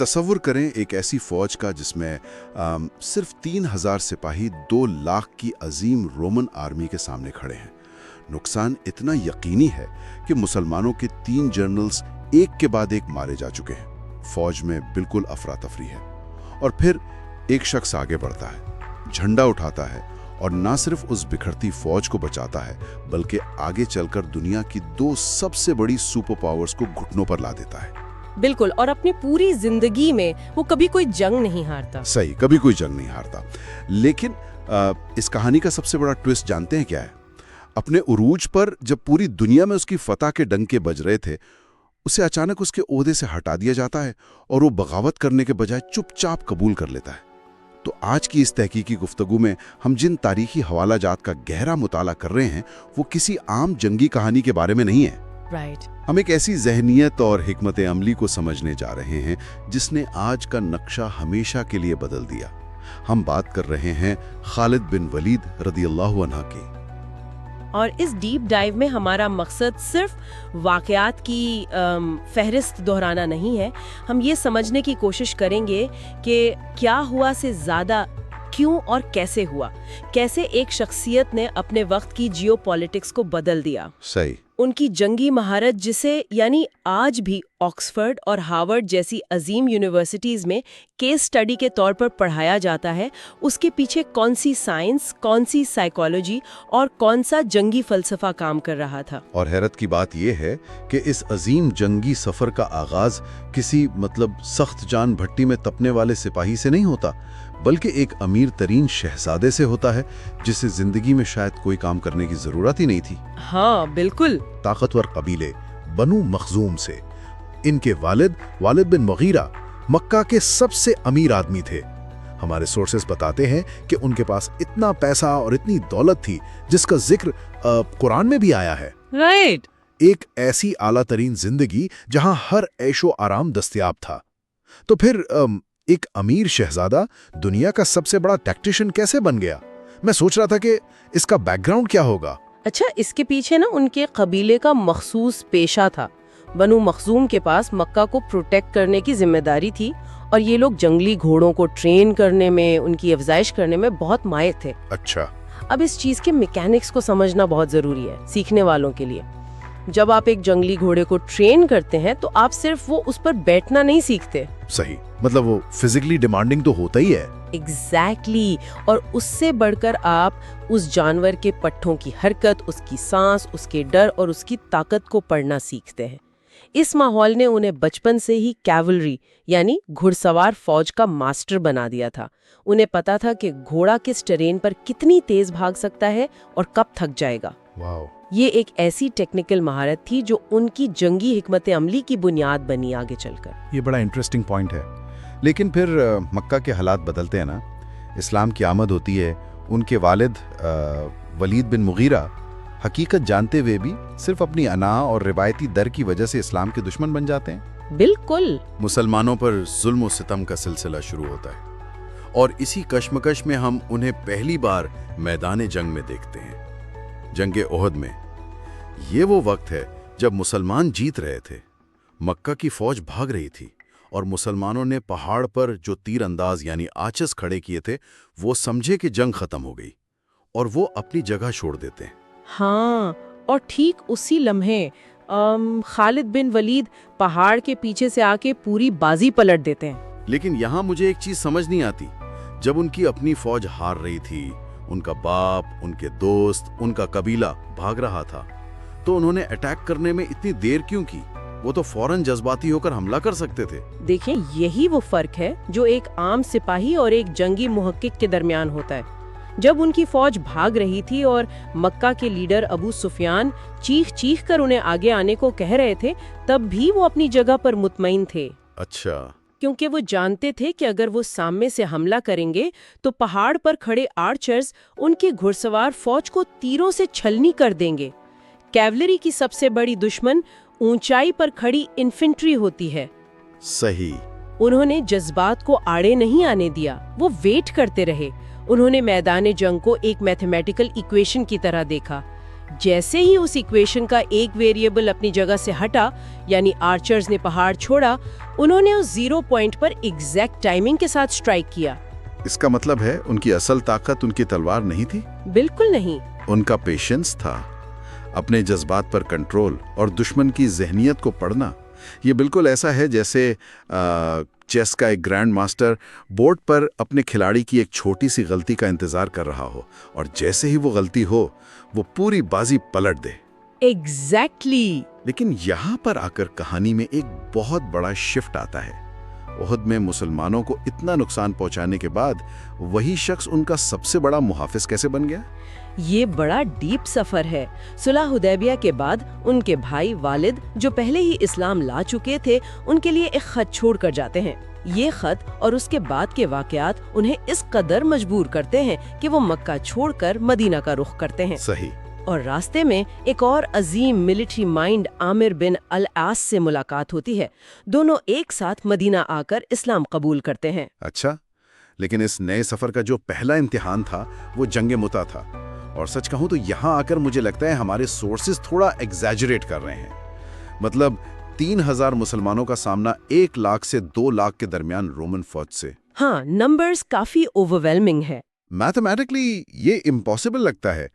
तसव्वुर करें एक ऐसी फौज का जिसमें सिर्फ 3000 सिपाही 2 लाख की अजीम रोमन आर्मी के सामने खड़े हैं। नुकसान इतना यकीनी है कि मुसलमानों के 3 जनरल्स एक के बाद एक मारे जा चुके हैं। फौज में बिल्कुल अफरा तफरी है और फिर एक शख्स आगे बढ़ता है, झंडा उठाता है और ना सिर्फ उस बिखरती फौज को बचाता है बल्कि आगे चलकर दुनिया की 2 सबसे बड़ी सुपर पावर्स को घुटनों पर ला देता है। बिल्कुल, और अपनी पूरी जिंदगी में वो कभी कोई जंग नहीं हारता। सही, कभी कोई जंग नहीं हारता। लेकिन इस कहानी का सबसे बड़ा ट्विस्ट जानते हैं क्या है? अपने उरूज पर जब पूरी दुनिया में उसकी फतह के डंके बज रहे थे, उसे अचानक उसके ओहदे से हटा दिया जाता है और वो बगावत करने के बजाय चुपचाप कबूल कर लेता है। तो आज की इस तहकीकी गुफ्तगू में हम जिन तारीखी हवाला जात का गहरा मुताला कर रहे हैं वो किसी आम जंगी कहानी के बारे में नहीं है। राइट। हम एक ऐसी जहनियत और हिकमत अमली को समझने जा रहे हैं जिसने आज का नक्शा हमेशा के लिए बदल दिया। हम बात कर रहे हैं खालिद बिन वलीद रदियल्लाहु अन्हु की। और इस डीप डाइव में हमारा मकसद सिर्फ वाक़यात की फहरिस्त दोहराना नहीं है। हम ये समझने की कोशिश करेंगे कि क्या हुआ से ज़्यादा क्यों और कैसे हुआ, कैसे एक शख्सियत ने अपने वक्त की जियोपॉलिटिक्स को बदल दिया। सही। उनकी जंगी महारत, जिसे यानी आज भी ऑक्सफर्ड और हार्वर्ड जैसी अजीम यूनिवर्सिटीज़ में केस स्टडी के तौर पर पढ़ाया जाता है, उसके पीछे कौन सी साइंस, कौन सी साइकोलॉजी और कौन सा जंगी फलसफा काम कर रहा था। और हैरत की बात यह है कि इस अजीम जंगी सफ़र का आगाज़ किसी सख्त जान भट्टी में तपने वाले सिपाही से नहीं होता, बल्कि एक अमीर तरीन शहजादे से होता है जिसे जिंदगी में शायद कोई काम करने की जरूरत ही नहीं थी। हाँ बिल्कुल। ताकतवर कबीले बनु मखजूम से। इनके वालिद बिन मुगीरा मक्का के सबसे अमीर आदमी थे। हमारे सोर्सेस बताते हैं कि उनके पास इतना पैसा और इतनी दौलत थी जिसका जिक्र कुरान में भी आया है। राइट। एक ऐसी आला तरीन जिंदगी जहां हर ऐशो आराम दस्तयाब था। तो फिर एक अमीर शहजादा दुनिया का सबसे बड़ा टैक्टिशियन कैसे बन गया? मैं सोच रहा था कि इसका बैकग्राउंड क्या होगा। अच्छा, इसके पीछे ना उनके कबीले का मखसूस पेशा था। बनु मखजूम के पास मक्का को प्रोटेक्ट करने की जिम्मेदारी थी और ये लोग जंगली घोड़ों को ट्रेन करने में, उनकी अफजाइश करने में बहुत माहिर थे। अच्छा। अब इस चीज के मैकेनिक्स को समझना बहुत जरूरी है सीखने वालों के लिए। जब आप एक जंगली घोड़े को ट्रेन करते हैं तो आप सिर्फ वो उस पर बैठना नहीं सीखते। सही, मतलब वो फिजिकली डिमांडिंग तो होता ही है। एग्जैक्टली। और उससे बढ़कर आप उस जानवर के पट्ठों की हरकत, उसकी सांस, उसके डर और उसकी ताकत को पढ़ना सीखते हैं। इस माहौल ने उन्हें बचपन से ही कैवलरी यानी घुड़सवार फौज का मास्टर बना दिया था। उन्हें पता था कि घोड़ा किस टेरेन पर कितनी तेज भाग सकता है और कब थक जाएगा। वाओ। ये एक ऐसी टेक्निकल महारत थी जो उनकी जंगी हिकमत अमली की बुनियाद बनी आगे चलकर। ये बड़ा इंटरेस्टिंग पॉइंट है। लेकिन फिर मक्का के हालात बदलते हैं ना, इस्लाम की आमद होती है। उनके वालिद वलीद बिन मुगीरा हकीकत जानते हुए भी सिर्फ अपनी अना और रिवायती दर की वजह से इस्लाम के दुश्मन बन जाते हैं। बिल्कुल। मुसलमानों पर जुल्म और सितम का सिलसिला शुरू होता है और इसी कश्मकश में हम उन्हें पहली बार मैदान जंग में देखते हैं, जंगे ओहद में। ये वो वक्त है जब मुसलमान जीत रहे थे, मक्का की फौज भाग रही थी और मुसलमानों ने पहाड़ पर जो तीर अंदाज यानी आर्चर्स खड़े किए थे वो समझे कि जंग खत्म हो गई और वो अपनी जगह छोड़ देते हैं। हाँ, और ठीक उसी लम्हे खालिद बिन वलीद पहाड़ के पीछे से आके पूरी बाजी पलट देते हैं। लेकिन यहाँ मुझे एक चीज समझ नहीं आती, जब उनकी अपनी फौज हार रही थी, उनका बाप, उनके दोस्त, उनका कबीला भाग रहा था, तो उन्होंने अटैक करने में इतनी देर क्यों की? वो तो फौरन जज्बाती होकर हमला कर सकते थे। देखें, यही वो फर्क है जो एक आम सिपाही और एक जंगी मुहक्किक के दरमियान होता है। जब उनकी फौज भाग रही थी और मक्का के लीडर अबू सुफियान चीख चीख कर उन्हें आगे आने को कह रहे थे, तब भी वो अपनी जगह पर मुतमईन थे। अच्छा। क्योंकि वो जानते थे कि अगर वो सामने से हमला करेंगे तो पहाड़ पर खड़े आर्चर्स उनके घुड़सवार फौज को तीरों से छलनी कर देंगे। कैवलरी की सबसे बड़ी दुश्मन ऊंचाई पर खड़ी इन्फेंट्री होती है। सही। उन्होंने जज्बात को आड़े नहीं आने दिया, वो वेट करते रहे। उन्होंने मैदान जंग को एक मैथमेटिकल इक्वेशन की तरह देखा। जैसे ही उस इक्वेशन का एक वेरिएबल अपनी जगह से हटा, यानी आर्चर्स ने पहाड़ छोड़ा, उन्होंने उस 0 पॉइंट पर एग्जैक्ट टाइमिंग के साथ स्ट्राइक किया। इसका मतलब है उनकी असल ताकत उनकी तलवार नहीं थी? बिल्कुल नहीं। उनका पेशेंस था, अपने जज्बात पर कंट्रोल और दुश्मन की जहनियत को पढ़ना। ये बिल्कुल ऐसा है जैसे चेस का एक ग्रैंड मास्टर बोर्ड पर अपने खिलाड़ी की एक छोटी सी गलती का इंतजार कर रहा हो, और जैसे ही वो गलती हो वो पूरी बाजी पलट दे। एग्जैक्टली। लेकिन यहाँ पर आकर कहानी में एक बहुत बड़ा शिफ्ट आता है। उहद में मुसलमानों को इतना नुकसान पहुंचाने के बाद वही शख्स उनका सबसे बड़ा मुहाफिज कैसे बन गया? ये बड़ा डीप सफर है। सुलह हुदैबिया के बाद उनके भाई वालिद, जो पहले ही इस्लाम ला चुके थे, उनके लिए एक खत छोड़ कर जाते हैं। ये खत और उसके बाद के वाकयात उन्हें इस कदर मजबूर करते हैं कि वो मक्का छोड़कर मदीना का रुख करते हैं। सही। और रास्ते में एक और अजीम मिलिट्री माइंड आमिर बिन अल आस से मुलाकात होती है। दोनों एक साथ मदीना आकर इस्लाम कबूल करते हैं। अच्छा, लेकिन इस नए सफर का जो पहला इम्तिहान था वो जंग मुता था। और सच कहूं तो यहाँ आकर मुझे लगता है हमारे सोर्सेज थोड़ा एग्जैजरेट कर रहे हैं। मतलब 3000 मुसलमानों का सामना 1 लाख से 2 लाख के दरमियान रोमन फौज से। हाँ, नंबर्स काफी ओवरवेलमिंग है। मैथमेटिकली ये इम्पॉसिबल लगता है,